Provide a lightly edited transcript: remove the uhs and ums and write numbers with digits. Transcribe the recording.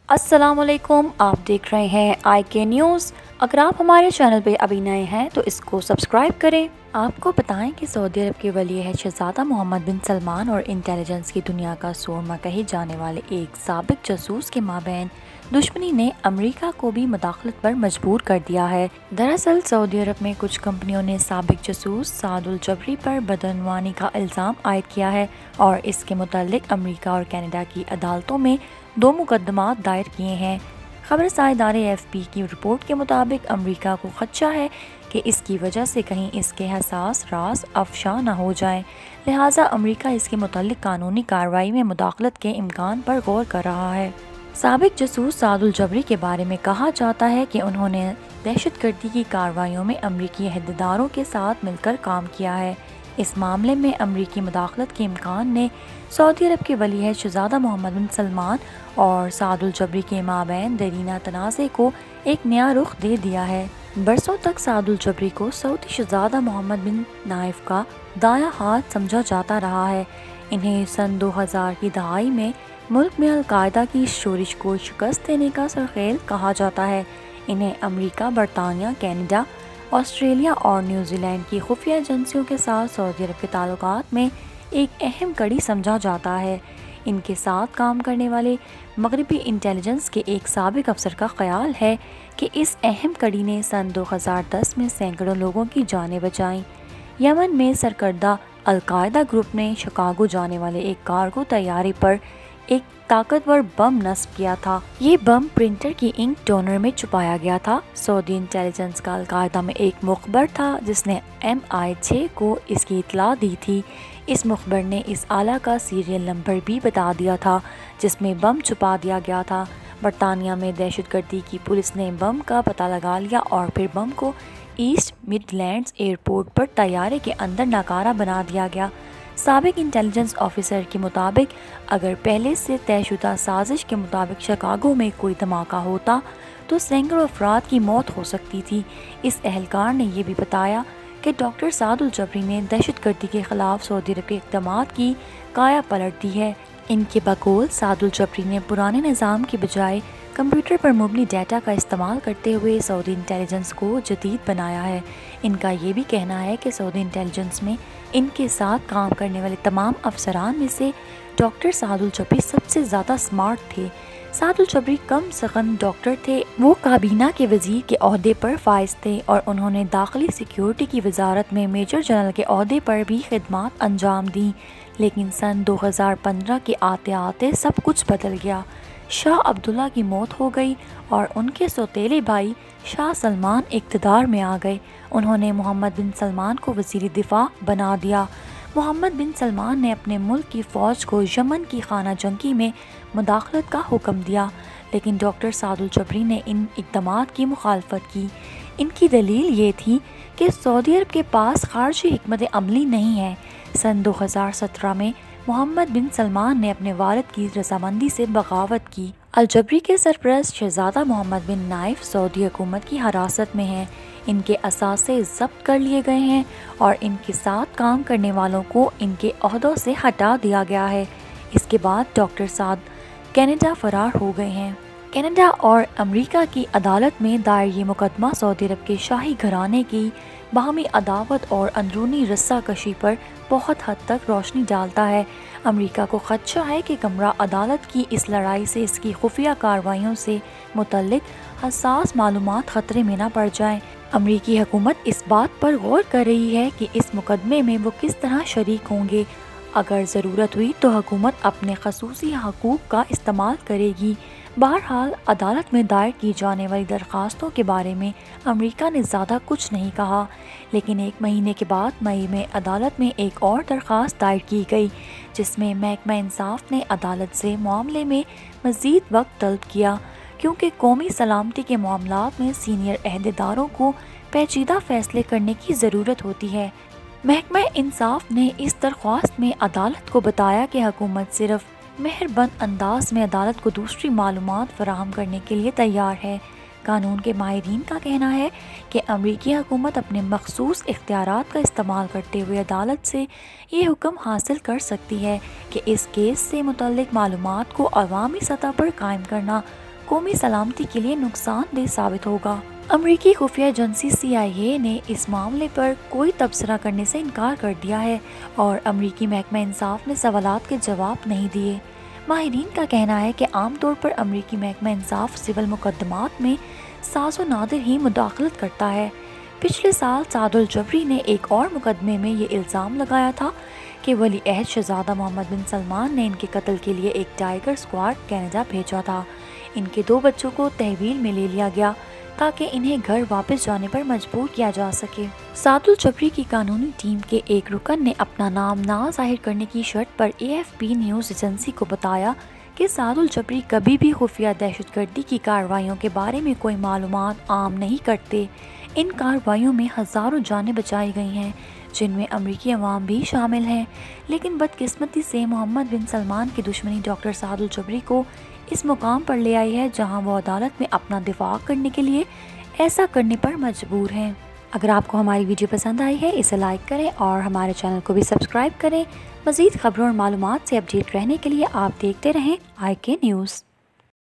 السلام علیکم، آپ دیکھ رہے ہیں آئی کے نیوز۔ اگر آپ ہمارے چینل پہ ابھی نئے ہیں تو اس کو سبسکرائب کریں۔ آپ کو بتائیں کہ سعودی عرب کے ولی عہد شہزادہ محمد بن سلمان اور انٹیلیجنس کی دنیا کا سورما کہے جانے والے ایک سابق جاسوس کے مابین دشمنی نے امریکہ کو بھی مداخلت پر مجبور کر دیا ہے۔ دراصل سعودی عرب میں کچھ کمپنیوں نے سابق جاسوس سعد الجبری پر بدعنوانی کا الزام عائد کیا ہے اور اس کے متعلق امریکہ اور کینیڈا کی عدالتوں میں 2 مقدمات دائر کیے ہیں۔ خبرساز ادارے AFP کی رپورٹ کے مطابق امریکہ کو خدشہ ہے کہ اس کی وجہ سے کہیں اس کے حساس راز افشا نہ ہو جائیں، لہٰذا امریکہ اس کے متعلق قانونی کارروائی میں مداخلت کے امکان پر غور کر رہا ہے۔ سابق جاسوس سعد الجبری کے بارے میں کہا جاتا ہے کہ انہوں نے دہشت گردی کی کارروائیوں میں امریکی عہدیداروں کے ساتھ مل کر کام کیا ہے۔ اس معاملے میں امریکی مداخلت کے امکان نے سعودی عرب کے ولی عہد شہزادہ محمد بن سلمان اور سعد الجبری کے مابین دیرینہ تنازع کو ایک نیا رخ دے دیا ہے۔ برسوں تک سعد الجبری کو سعودی شہزادہ محمد بن نائف کا دایاں ہاتھ سمجھا جاتا رہا ہے۔ انہیں سن 2000 کی دہائی میں ملک میں القاعدہ کی شورش کو شکست دینے کا سرخیل کہا جاتا ہے۔ انہیں امریکہ، برطانیہ، کینیڈا، آسٹریلیا اور نیوزی لینڈ کی خفیہ ایجنسیوں کے ساتھ سعودی عرب کے تعلقات میں ایک اہم کڑی سمجھا جاتا ہے۔ ان کے ساتھ کام کرنے والے مغربی انٹیلیجنس کے ایک سابق افسر کا خیال ہے کہ اس اہم کڑی نے سن 2010 میں سینکڑوں لوگوں کی جانیں بچائیں۔ یمن میں سرکردہ القاعدہ گروپ نے شکاگو جانے والے ایک کارگو طیارے پر ایک طاقتور بم نصب کیا تھا۔ یہ بم پرنٹر کی انک ٹونر میں چھپایا گیا تھا۔ سعودی انٹیلیجنس کا القاعدہ میں ایک مخبر تھا جس نے MI6 کو اس کی اطلاع دی تھی۔ اس مخبر نے اس آلہ کا سیریل نمبر بھی بتا دیا تھا جس میں بم چھپا دیا گیا تھا۔ برطانیہ میں دہشت گردی کی پولیس نے بم کا پتہ لگا لیا اور پھر بم کو ایسٹ مڈ لینڈز ایئرپورٹ پر طیارے کے اندر ناکارہ بنا دیا گیا۔ سابق انٹیلیجنس آفیسر کے مطابق اگر پہلے سے طے شدہ سازش کے مطابق شکاگو میں کوئی دھماکہ ہوتا تو سینکڑوں افراد کی موت ہو سکتی تھی۔ اس اہلکار نے یہ بھی بتایا کہ ڈاکٹر سعد الجبری نے دہشت گردی کے خلاف سعودی عرب کے اقدامات کی کایا پلٹ دی ہے۔ ان کے بقول سعد الجبری نے پرانے نظام کی بجائے کمپیوٹر پر مبنی ڈیٹا کا استعمال کرتے ہوئے سعودی انٹیلیجنس کو جدید بنایا ہے۔ ان کا یہ بھی کہنا ہے کہ سعودی انٹیلیجنس میں ان کے ساتھ کام کرنے والے تمام افسران میں سے ڈاکٹر سعد الجبری سب سے زیادہ سمارٹ تھے۔ سعد الجبری کم سخن ڈاکٹر تھے۔ وہ کابینہ کے وزیر کے عہدے پر فائز تھے اور انہوں نے داخلی سیکیورٹی کی وزارت میں میجر جنرل کے عہدے پر بھی خدمات انجام دیں، لیکن سن 2015 کے آتے آتے سب کچھ بدل گیا۔ شاہ عبداللہ کی موت ہو گئی اور ان کے سوتیلے بھائی شاہ سلمان اقتدار میں آ گئے۔ انہوں نے محمد بن سلمان کو وزیر دفاع بنا دیا۔ محمد بن سلمان نے اپنے ملک کی فوج کو یمن کی خانہ جنگی میں مداخلت کا حکم دیا، لیکن ڈاکٹر سعد الجبری نے ان اقدامات کی مخالفت کی۔ ان کی دلیل یہ تھی کہ سعودی عرب کے پاس خارجی حکمت عملی نہیں ہے۔ سن 2017 میں محمد بن سلمان نے اپنے والد کی رضامندی سے بغاوت کی۔ الجبری کے سرپرست شہزادہ محمد بن نائف سعودی حکومت کی حراست میں ہیں۔ ان کے اثاثے ضبط کر لیے گئے ہیں اور ان کے ساتھ کام کرنے والوں کو ان کے عہدوں سے ہٹا دیا گیا ہے۔ اس کے بعد ڈاکٹر سعد کینیڈا فرار ہو گئے ہیں۔ کینیڈا اور امریکہ کی عدالت میں دائر یہ مقدمہ سعودی عرب کے شاہی گھرانے کی باہمی عداوت اور اندرونی رسہ کشی پر بہت حد تک روشنی ڈالتا ہے۔ امریکہ کو خدشہ ہے کہ کمرہ عدالت کی اس لڑائی سے اس کی خفیہ کارروائیوں سے متعلق حساس معلومات خطرے میں نہ پڑ جائیں۔ امریکی حکومت اس بات پر غور کر رہی ہے کہ اس مقدمے میں وہ کس طرح شریک ہوں گے۔ اگر ضرورت ہوئی تو حکومت اپنے خصوصی حقوق کا استعمال کرے گی۔ بہرحال عدالت میں دائر کی جانے والی درخواستوں کے بارے میں امریکہ نے زیادہ کچھ نہیں کہا، لیکن 1 مہینے کے بعد مئی میں عدالت میں ایک اور درخواست دائر کی گئی جس میں محکمہ انصاف نے عدالت سے معاملے میں مزید وقت طلب کیا، کیونکہ قومی سلامتی کے معاملات میں سینئر عہدیداروں کو پیچیدہ فیصلے کرنے کی ضرورت ہوتی ہے۔ محکمہ انصاف نے اس درخواست میں عدالت کو بتایا کہ حکومت صرف مہربان انداز میں عدالت کو دوسری معلومات فراہم کرنے کے لیے تیار ہے قانون کے ماہرین کا کہنا ہے کہ امریکی حکومت اپنے مخصوص اختیارات کا استعمال کرتے ہوئے عدالت سے یہ حکم حاصل کر سکتی ہے کہ اس کیس سے متعلق معلومات کو عوامی سطح پر قائم کرنا قومی سلامتی کے لیے نقصان دہ ثابت ہوگا۔ امریکی خفیہ ایجنسی CIA نے اس معاملے پر کوئی تبصرہ کرنے سے انکار کر دیا ہے اور امریکی محکمہ انصاف نے سوالات کے جواب نہیں دیے۔ ماہرین کا کہنا ہے کہ عام طور پر امریکی محکمہ انصاف سول مقدمات میں ساز و نادر ہی مداخلت کرتا ہے۔ پچھلے سال سعد الجبری نے ایک اور مقدمے میں یہ الزام لگایا تھا کہ ولی عہد شہزادہ محمد بن سلمان نے ان کے قتل کے لیے ایک ٹائیگر اسکواڈ کینیڈا بھیجا تھا۔ ان کے 2 بچوں کو تحویل میں لے لیا گیا تاکہ انہیں گھر واپس جانے پر مجبور کیا جا سکے۔ سعد الجبری کی قانونی ٹیم کے ایک رکن نے اپنا نام نہ ظاہر کرنے کی شرط پر AFP نیوز ایجنسی کو بتایا کہ سعد الجبری کبھی بھی خفیہ دہشت گردی کی کارروائیوں کے بارے میں کوئی معلومات عام نہیں کرتے۔ ان کارروائیوں میں ہزاروں جانیں بچائی گئی ہیں جن میں امریکی عوام بھی شامل ہیں، لیکن بدقسمتی سے محمد بن سلمان کی دشمنی ڈاکٹر سعد الجبری کو اس مقام پر لے آئی ہے جہاں وہ عدالت میں اپنا دفاع کرنے کے لیے ایسا کرنے پر مجبور ہیں۔ اگر آپ کو ہماری ویڈیو پسند آئی ہے اسے لائک کریں اور ہمارے چینل کو بھی سبسکرائب کریں۔ مزید خبروں اور معلومات سے اپڈیٹ رہنے کے لیے آپ دیکھتے رہیں IK نیوز۔